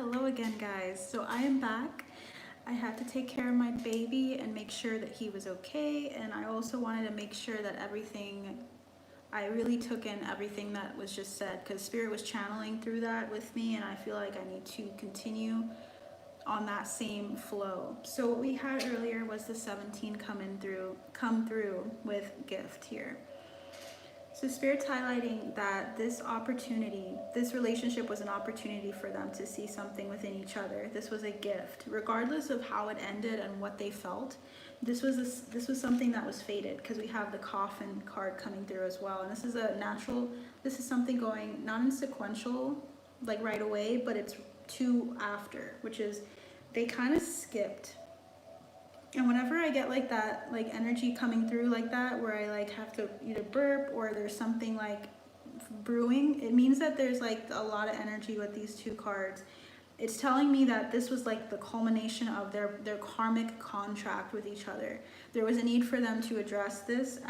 Hello again, guys. So I am back. I had to take care of my baby and make sure that he was okay, and I also wanted to make sure that I really took in everything that was just said, because Spirit was channeling through that with me, and I feel like I need to continue on that same flow. So what we had earlier was the 17 come through with gift here. So Spirit's highlighting that this relationship was an opportunity for them to see something within each other. This was a gift. Regardless of how it ended and what they felt, this was something that was fated, because we have the coffin card coming through as well. And this is something going not in sequential, like right away, but it's two after, which is they kind of skipped. And whenever I get like that, like energy coming through like that, where I like have to either burp or there's something like brewing, it means that there's like a lot of energy with these two cards. It's telling me that this was like the culmination of their karmic contract with each other. There was a need for them to address this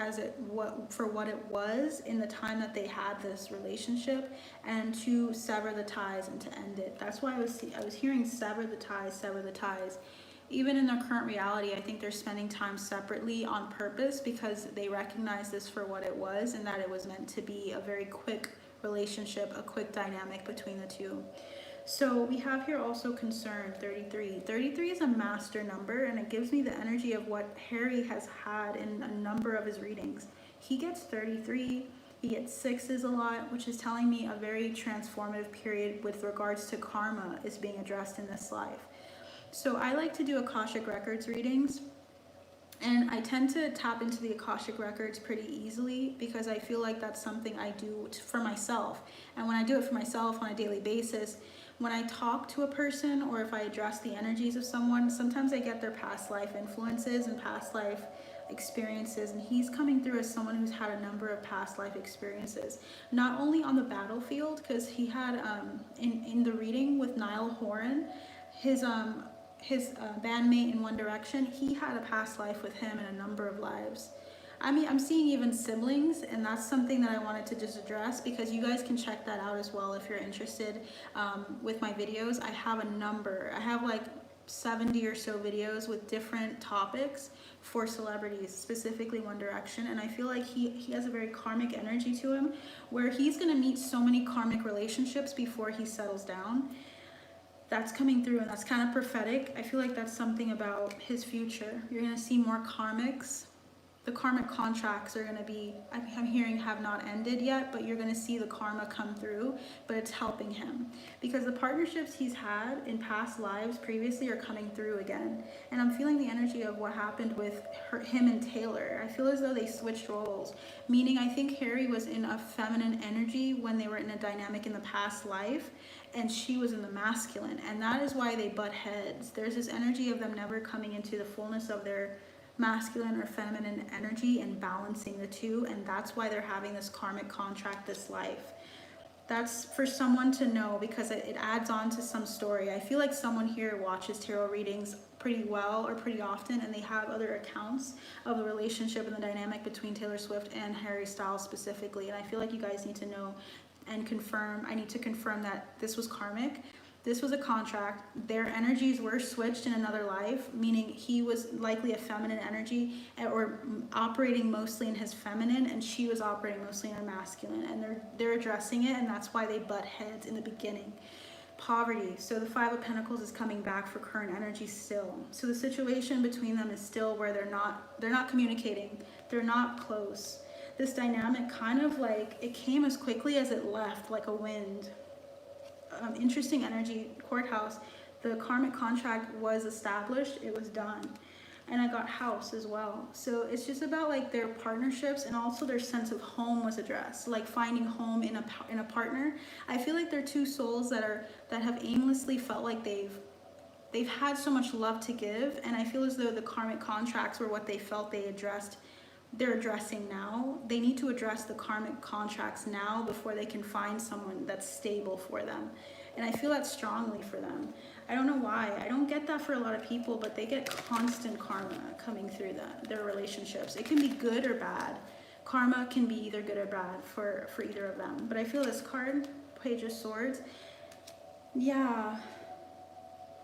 for what it was in the time that they had this relationship, and to sever the ties and to end it. That's why I was hearing sever the ties, sever the ties. Even in their current reality, I think they're spending time separately on purpose, because they recognize this for what it was, and that it was meant to be a very quick relationship, a quick dynamic between the two. So we have here also concern, 33. 33 is a master number, and it gives me the energy of what Harry has had in a number of his readings. He gets 33, he gets sixes a lot, which is telling me a very transformative period with regards to karma is being addressed in this life. So I like to do Akashic Records readings, and I tend to tap into the Akashic Records pretty easily, because I feel like that's something I do for myself. And when I do it for myself on a daily basis, when I talk to a person or if I address the energies of someone, sometimes I get their past life influences and past life experiences, and he's coming through as someone who's had a number of past life experiences, not only on the battlefield, because he had in the reading with Niall Horan, his bandmate in One Direction, he had a past life with him in a number of lives. I mean, I'm seeing even siblings, and that's something that I wanted to just address, because you guys can check that out as well if you're interested. With my videos, I have like 70 or so videos with different topics for celebrities, specifically One Direction, and I feel like he has a very karmic energy to him, where he's going to meet so many karmic relationships before he settles down. That's coming through, and that's kind of prophetic. I feel like that's something about his future. You're going to see more karmics. The karmic contracts are going to be, I'm hearing, have not ended yet, but you're going to see the karma come through, but it's helping him, because the partnerships he's had in past lives previously are coming through again. And I'm feeling the energy of what happened with him and Taylor. I feel as though they switched roles, meaning I think Harry was in a feminine energy when they were in a dynamic in the past life, and she was in the masculine, and that is why they butt heads. There's this energy of them never coming into the fullness of their masculine or feminine energy and balancing the two, and that's why they're having this karmic contract this life. That's for someone to know, because it adds on to some story. I feel like someone here watches tarot readings pretty well or pretty often, and they have other accounts of the relationship and the dynamic between Taylor Swift and Harry Styles specifically, and I feel like you guys need to know and confirm. I need to confirm that this was karmic. This was a contract. Their energies were switched in another life, meaning he was likely a feminine energy, or operating mostly in his feminine, and she was operating mostly in her masculine, and they're addressing it, and that's why they butt heads in the beginning. Poverty. So the Five of Pentacles is coming back for current energy still. So the situation between them is still where they're not communicating. They're not close. This dynamic kind of like, it came as quickly as it left, like a wind. Interesting energy. Courthouse. The karmic contract was established. It was done. And I got House as well. So it's just about like their partnerships, and also their sense of home was addressed, like finding home in a partner. I feel like they're two souls that have aimlessly felt like they've had so much love to give, and I feel as though the karmic contracts were what they felt they're addressing now. They need to address the karmic contracts now before they can find someone that's stable for them. And I feel that strongly for them. I don't know why. I don't get that for a lot of people, but they get constant karma coming through their relationships. It can be good or bad. Karma can be either good or bad for either of them. But I feel this card, Page of Swords, yeah,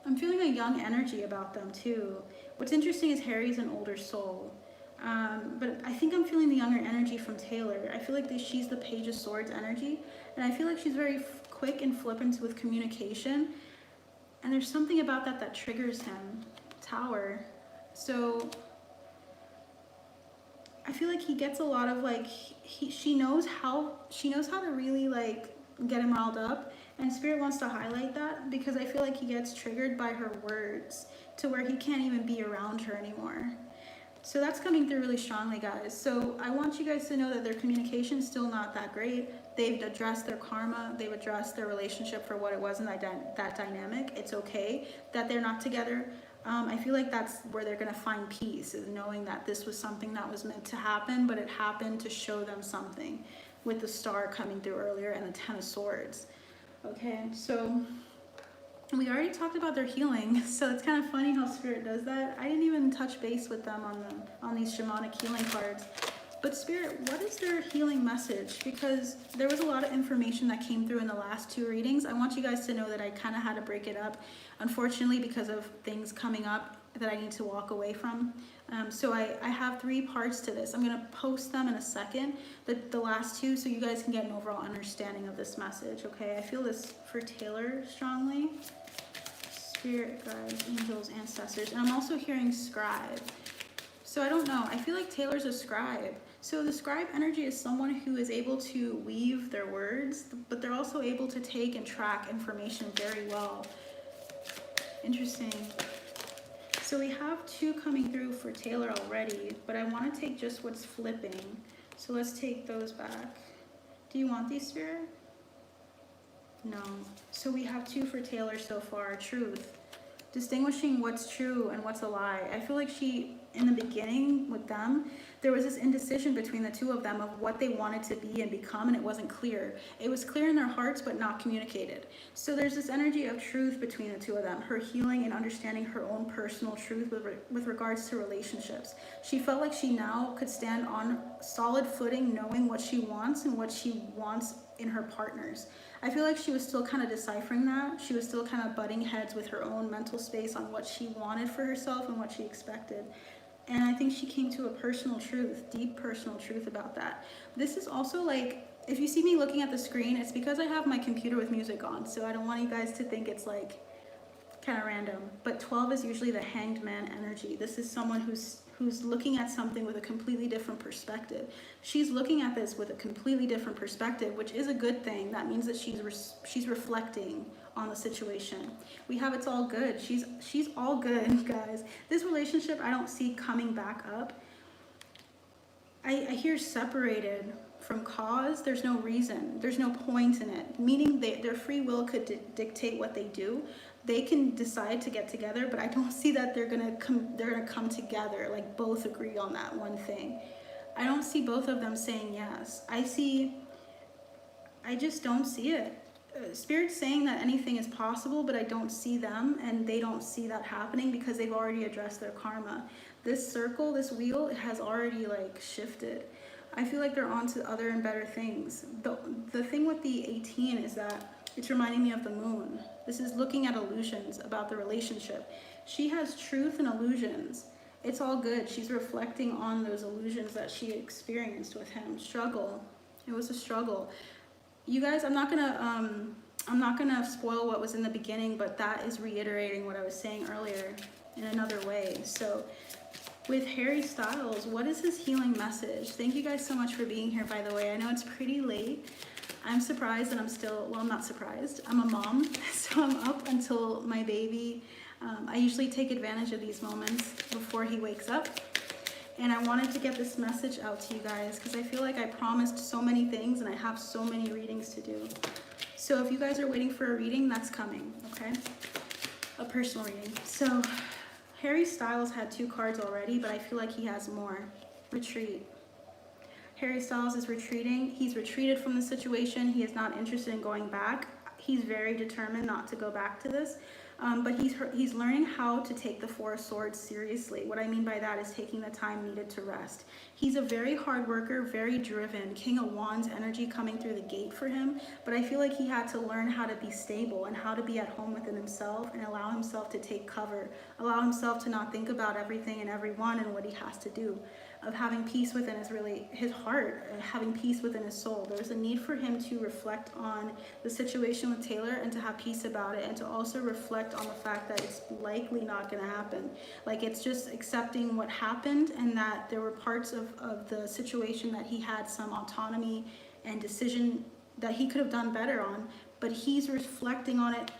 I'm feeling a young energy about them too. What's interesting is Harry's an older soul. But I think I'm feeling the younger energy from Taylor. I feel like she's the Page of Swords energy. And I feel like she's very quick and flippant with communication. And there's something about that that triggers him. Tower. So I feel like he gets a lot of like, she knows how to really like get him riled up. And Spirit wants to highlight that because I feel like he gets triggered by her words to where he can't even be around her anymore. So that's coming through really strongly, guys. So I want you guys to know that their communication is still not that great. They've addressed their karma. They've addressed their relationship for what it was in that dynamic. It's okay that they're not together. I feel like that's where they're going to find peace, is knowing that this was something that was meant to happen, but it happened to show them something, with the Star coming through earlier and the Ten of Swords. Okay, so we already talked about their healing, so it's kind of funny how Spirit does that. I didn't even touch base with them on these shamanic healing cards. But Spirit, what is their healing message? Because there was a lot of information that came through in the last two readings. I want you guys to know that I kind of had to break it up, unfortunately, because of things coming up that I need to walk away from. So I have 3 parts to this. I'm going to post them in a second, the last 2, so you guys can get an overall understanding of this message, okay? I feel this for Taylor strongly. Spirit, guides, angels, ancestors. And I'm also hearing Scribe. So I don't know. I feel like Taylor's a scribe. So the scribe energy is someone who is able to weave their words, but they're also able to take and track information very well. Interesting. So we have 2 coming through for Taylor already, but I want to take just what's flipping. So let's take those back. Do you want these, Spirit? No. So we have 2 for Taylor so far. Truth. Distinguishing what's true and what's a lie. I feel like in the beginning with them, there was this indecision between the 2 of them of what they wanted to be and become, and it wasn't clear. It was clear in their hearts, but not communicated. So there's this energy of truth between the 2 of them, her healing and understanding her own personal truth with regards to relationships. She felt like she now could stand on solid footing, knowing what she wants and what she wants in her partners. I feel like she was still kind of deciphering that. She was still kind of butting heads with her own mental space on what she wanted for herself and what she expected. And I think she came to a personal truth, deep personal truth about that. This is also like, if you see me looking at the screen, it's because I have my computer with music on. So I don't want you guys to think it's like kind of random. But 12 is usually the Hanged Man energy. This is someone who's looking at something with a completely different perspective. She's looking at this with a completely different perspective, which is a good thing. That means that she's reflecting on the situation. We have it's all good. She's all good, guys. This relationship I don't see coming back up. I hear separated from cause. There's no reason. There's no point in it. Meaning their free will could dictate what they do. They can decide to get together, but I don't see that they're gonna come together, like both agree on that one thing. I don't see both of them saying yes. I just don't see it. Spirit's saying that anything is possible, but I don't see them, and they don't see that happening because they've already addressed their karma. This circle, this wheel, it has already like shifted. I feel like they're on to other and better things. The thing with the 18 is that it's reminding me of the moon. This is looking at illusions about the relationship. She has truth and illusions. It's all good. She's reflecting on those illusions that she experienced with him. Struggle. It was a struggle. You guys, I'm not gonna spoil what was in the beginning, but that is reiterating what I was saying earlier in another way. So with Harry Styles, what is his healing message? Thank you guys so much for being here, by the way. I know it's pretty late. I'm surprised, and I'm not surprised. I'm a mom, so I'm up until my baby. I usually take advantage of these moments before he wakes up. And I wanted to get this message out to you guys because I feel like I promised so many things and I have so many readings to do. So if you guys are waiting for a reading, that's coming, okay? A personal reading. So Harry Styles had 2 cards already, but I feel like he has more. Retreat. Harry Styles is retreating. He's retreated from the situation. He is not interested in going back. he's very determined not to go back to this. But he's learning how to take the Four of Swords seriously. What I mean by that is taking the time needed to rest. He's a very hard worker, very driven. King of Wands energy coming through the gate for him. But I feel like he had to learn how to be stable and how to be at home within himself and allow himself to take cover. Allow himself to not think about everything and everyone and what he has to do. Of having peace within his heart, having peace within his soul. There's a need for him to reflect on the situation with Taylor and to have peace about it, and to also reflect on the fact that it's likely not going to happen. Like, it's just accepting what happened, and that there were parts of the situation that he had some autonomy and decision that he could have done better on, but he's reflecting on it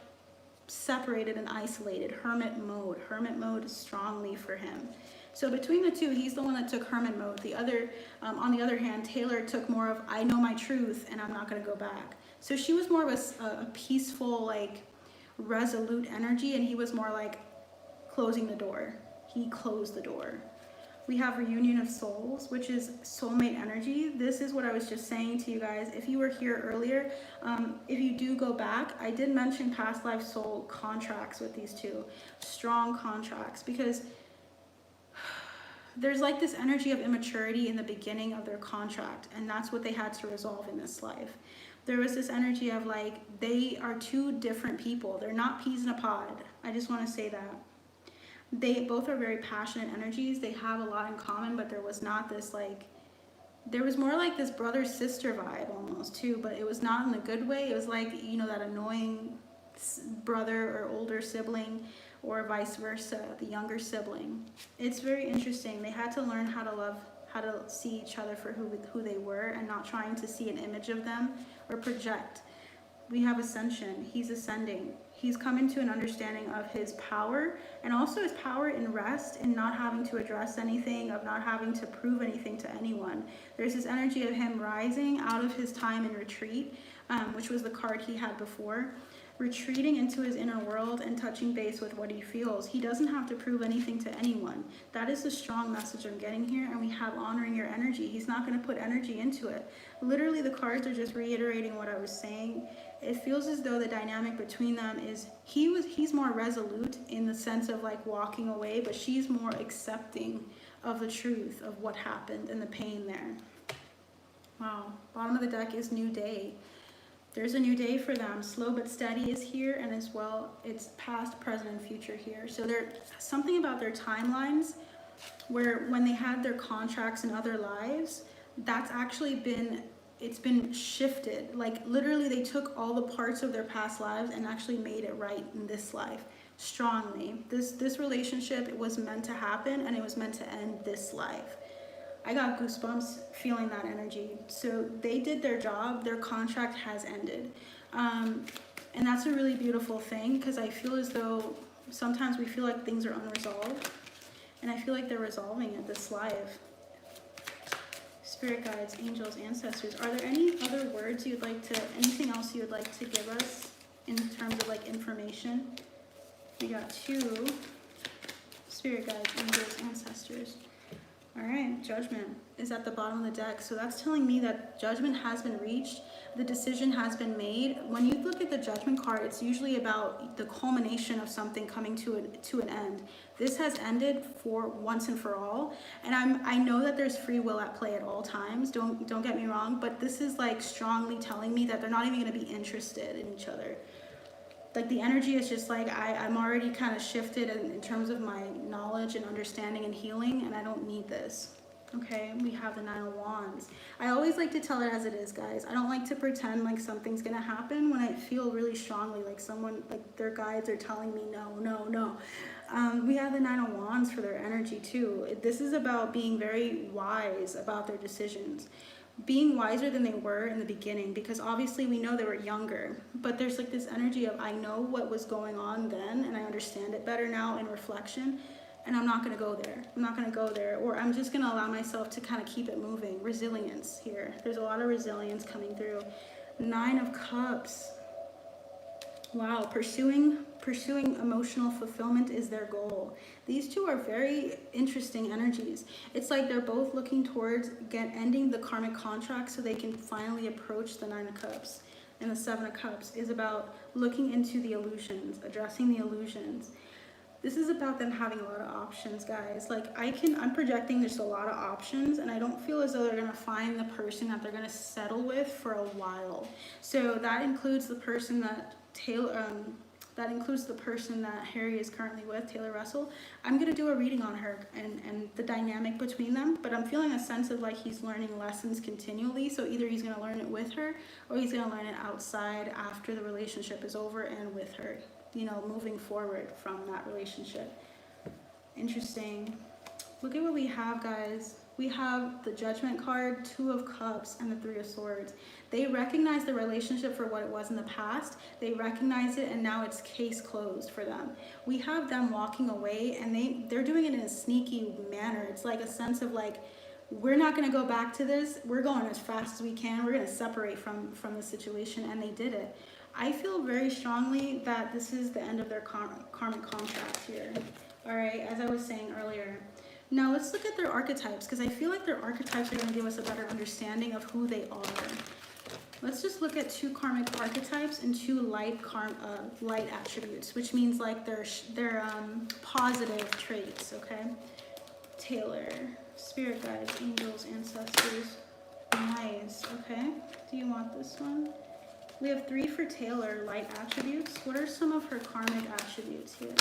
separated and isolated. Hermit mode strongly for him. So between the two, he's the one that took hermit mode. The other, on the other hand, Taylor took more of, I know my truth and I'm not going to go back. So she was more of a peaceful, like, resolute energy, and he was more like closing the door. He closed the door. We have reunion of souls, which is soulmate energy. This is what I was just saying to you guys. If you were here earlier, if you do go back, I did mention past life soul contracts with these two. Strong contracts, because there's like this energy of immaturity in the beginning of their contract, and that's what they had to resolve in this life. There was this energy of like, they are two different people. They're not peas in a pod. I just want to say that. They both are very passionate energies. They have a lot in common, but there was not this like, there was more like this brother-sister vibe almost too, but it was not in a good way. It was like, you know, that annoying brother or older sibling, or vice versa, the younger sibling. It's very interesting. They had to learn how to love, how to see each other for who they were, and not trying to see an image of them or project. We have ascension. He's ascending. He's coming to an understanding of his power, and also his power in rest, in not having to address anything, of not having to prove anything to anyone. There's this energy of him rising out of his time in retreat, which was the card he had before. Retreating into his inner world and touching base with what he feels. He doesn't have to prove anything to anyone. That is the strong message I'm getting here. And we have honoring your energy. He's not going to put energy into it. Literally, the cards are just reiterating what I was saying. It feels as though the dynamic between them is he's more resolute in the sense of like walking away, but she's more accepting of the truth of what happened and the pain there. Wow. Bottom of the deck is new day. There's a new day for them. Slow but steady is here, and as well, it's past, present, and future here. So there's something about their timelines where when they had their contracts in other lives, that's actually it's been shifted. Like literally they took all the parts of their past lives and actually made it right in this life strongly. This relationship, it was meant to happen, and it was meant to end this life. I got goosebumps feeling that energy. So they did their job. Their contract has ended. And that's a really beautiful thing, because I feel as though sometimes we feel like things are unresolved. And I feel like they're resolving it this life. Spirit guides, angels, ancestors. Are there any other words you'd like to, anything else you would like to give us in terms of like information? We got 2 spirit guides, angels, ancestors. All right, judgment is at the bottom of the deck. So that's telling me that judgment has been reached. The decision has been made. When you look at the judgment card, it's usually about the culmination of something coming to an end. This has ended for once and for all. And I know that there's free will at play at all times. Don't get me wrong, but this is like strongly telling me that they're not even going to be interested in each other. Like the energy is just like, I'm already kind of shifted in terms of my knowledge and understanding and healing, and I don't need this. Okay, we have the 9 of Wands. I always like to tell it as it is, guys. I don't like to pretend like something's gonna happen when I feel really strongly like someone, like their guides are telling me no, no, no. We have the 9 of Wands for their energy too. This is about being very wise about their decisions. Being wiser than they were in the beginning, because obviously we know they were younger, but there's like this energy of, I know what was going on then and I understand it better now in reflection, and I'm not going to go there. I'm not going to go there, or I'm just going to allow myself to kind of keep it moving. Resilience here. There's a lot of resilience coming through. 9 of Cups. Wow, pursuing emotional fulfillment is their goal. These two are very interesting energies. It's like they're both looking towards ending the karmic contract so they can finally approach the 9 of Cups. and the Seven of Cups is about looking into the illusions, addressing the illusions. This is about them having a lot of options, guys. Like I'm projecting there's a lot of options, and I don't feel as though they're gonna find the person that they're gonna settle with for a while. So that includes the person that Harry is currently with, Taylor Russell. I'm gonna do a reading on her and the dynamic between them, but I'm feeling a sense of like he's learning lessons continually. So either he's gonna learn it with her, or he's gonna learn it outside after the relationship is over and with her. You know, moving forward from that relationship. Interesting. Look at what we have, guys. We have the Judgment card, Two of Cups, and the Three of Swords. They recognize the relationship for what it was in the past. They recognize it, and now it's case closed for them. We have them walking away, and they're doing it in a sneaky manner. It's like a sense of like, we're not going to go back to this. We're going as fast as we can. We're going to separate from the situation, and they did it. I feel very strongly that this is the end of their karmic contract here. All right, as I was saying earlier. Now let's look at their archetypes, because I feel like their archetypes are going to give us a better understanding of who they are. Let's just look at 2 karmic archetypes and 2 light attributes, which means like their positive traits. Okay, Taylor, spirit guides, angels, ancestors. Nice. Okay, do you want this one? We have 3 for Taylor, light attributes. What are some of her karmic attributes here?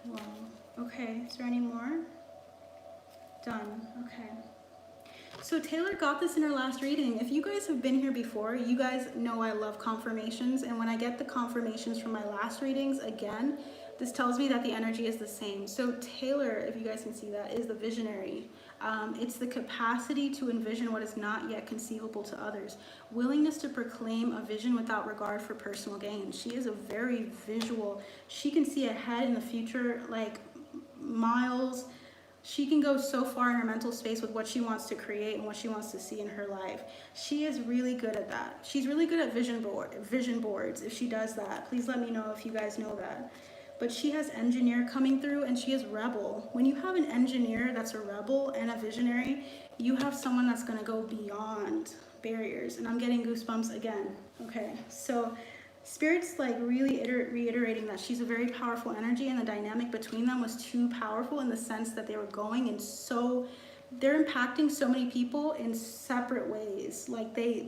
Wow. Okay, is there any more? Done. Okay. So Taylor got this in her last reading. If you guys have been here before, you guys know I love confirmations. And when I get the confirmations from my last readings, again, this tells me that the energy is the same. So Taylor, if you guys can see that, is the visionary. It's the capacity to envision what is not yet conceivable to others. Willingness to proclaim a vision without regard for personal gain. She is a very visual. She can see ahead in the future, like miles. She can go so far in her mental space with what she wants to create and what she wants to see in her life. She is really good at that. She's really good at vision boards. If she does that, please let me know if you guys know that. But she has engineer coming through, and she is rebel. When you have an engineer that's a rebel and a visionary, you have someone that's going to go beyond barriers. And I'm getting goosebumps again. Okay, so Spirit's like really reiterating that she's a very powerful energy, and the dynamic between them was too powerful in the sense that they were going in they're impacting so many people in separate ways. Like they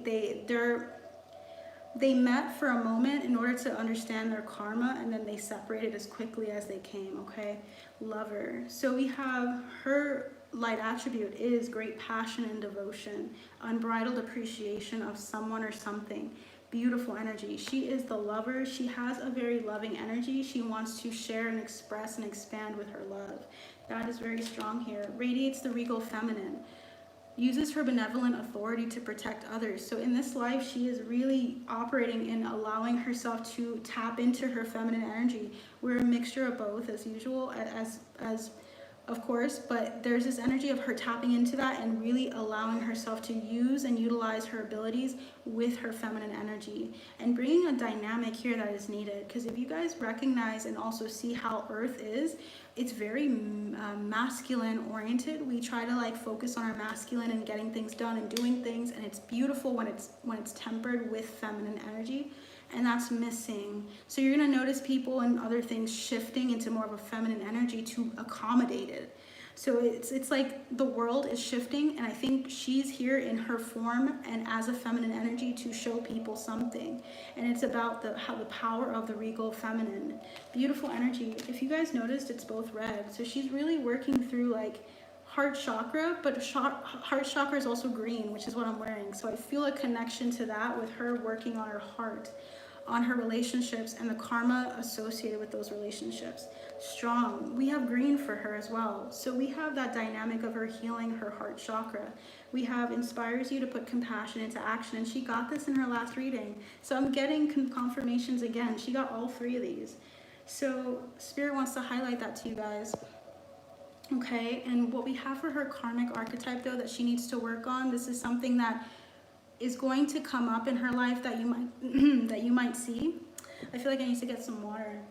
met for a moment in order to understand their karma, and then they separated as quickly as they came. Okay, Lover. So we have her light attribute is great passion and devotion, unbridled appreciation of someone or something. Beautiful energy. She is the lover. She has a very loving energy. She wants to share and express and expand with her love. That is very strong here. Radiates the regal feminine. Uses her benevolent authority to protect others. So in this life, she is really operating in allowing herself to tap into her feminine energy. We're a mixture of both, as usual, as of course, but there's this energy of her tapping into that and really allowing herself to use and utilize her abilities with her feminine energy and bringing a dynamic here that is needed. Because if you guys recognize and also see how Earth is, it's very masculine oriented. We try to like focus on our masculine and getting things done and doing things, and it's beautiful when it's tempered with feminine energy. And that's missing. So you're going to notice people and other things shifting into more of a feminine energy to accommodate it. So it's like the world is shifting, and I think she's here in her form and as a feminine energy to show people something. And it's about the power of the regal feminine. Beautiful energy. If you guys noticed, it's both red. So she's really working through like heart chakra, but heart chakra is also green, which is what I'm wearing. So I feel a connection to that with her working on her heart, on her relationships, and the karma associated with those relationships. Strong. We have green for her as well. So we have that dynamic of her healing her heart chakra. We have inspires you to put compassion into action, and she got this in her last reading. So I'm getting confirmations again. She got all 3 of these. So Spirit wants to highlight that to you guys. Okay, and what we have for her karmic archetype though that she needs to work on, this is something that is going to come up in her life that you might that you might see. I feel like I need to get some water.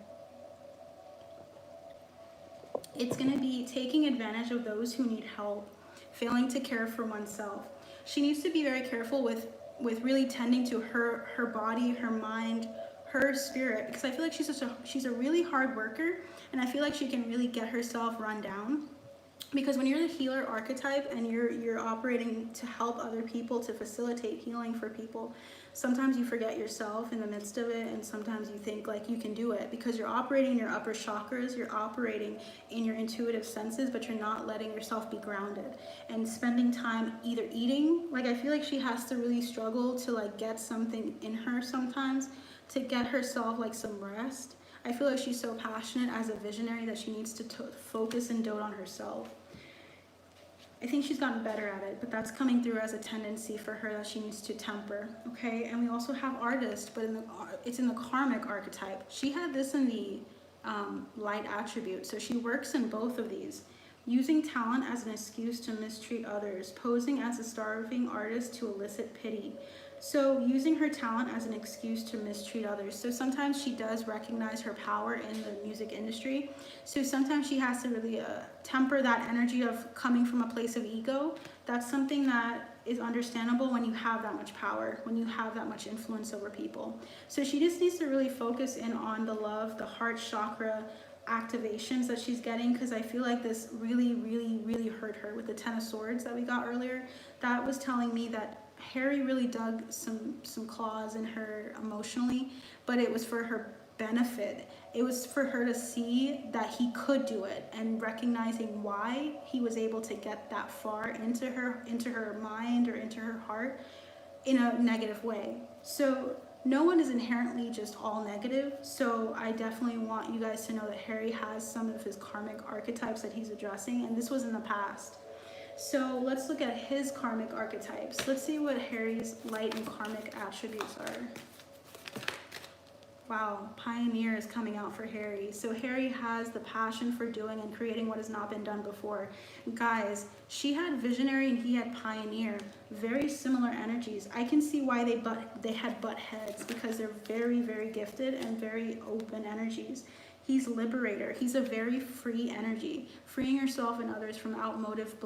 It's going to be taking advantage of those who need help, failing to care for oneself. She needs to be very careful with really tending to her body, her mind, her spirit, because I feel like she's a really hard worker, and I feel like she can really get herself run down. Because when you're the healer archetype and you're operating to help other people, to facilitate healing for people, sometimes you forget yourself in the midst of it, and sometimes you think like you can do it because you're operating in your upper chakras, you're operating in your intuitive senses, but you're not letting yourself be grounded and spending time either eating. Like, I feel like she has to really struggle to like get something in her sometimes to get herself like some rest. I feel like she's so passionate as a visionary that she needs to focus and dote on herself. I think she's gotten better at it, but that's coming through as a tendency for her that she needs to temper, okay? And we also have artist, but it's in the karmic archetype. She had this in the light attribute, so she works in both of these. Using talent as an excuse to mistreat others, posing as a starving artist to elicit pity. So using her talent as an excuse to mistreat others. So sometimes she does recognize her power in the music industry. So sometimes she has to really temper that energy of coming from a place of ego. That's something that is understandable when you have that much power, when you have that much influence over people. So she just needs to really focus in on the love, the heart chakra activations that she's getting, because I feel like this really hurt her with the Ten of Swords that we got earlier. That was telling me that Harry really dug some claws in her emotionally, but it was for her benefit. It was for her to see that he could do it, and recognizing why he was able to get that far into her mind or into her heart in a negative way. So no one is inherently just all negative. So I definitely want you guys to know that Harry has some of his karmic archetypes that he's addressing, and this was in the past. So let's look at his karmic archetypes. Let's see what Harry's light and karmic attributes are. Wow, pioneer is coming out for Harry. So Harry has the passion for doing and creating what has not been done before. Guys, she had visionary and he had pioneer. Very similar energies. I can see why they had butt heads, because they're very gifted and very open energies. He's liberator. He's a very free energy, freeing yourself and others from outmoded beliefs.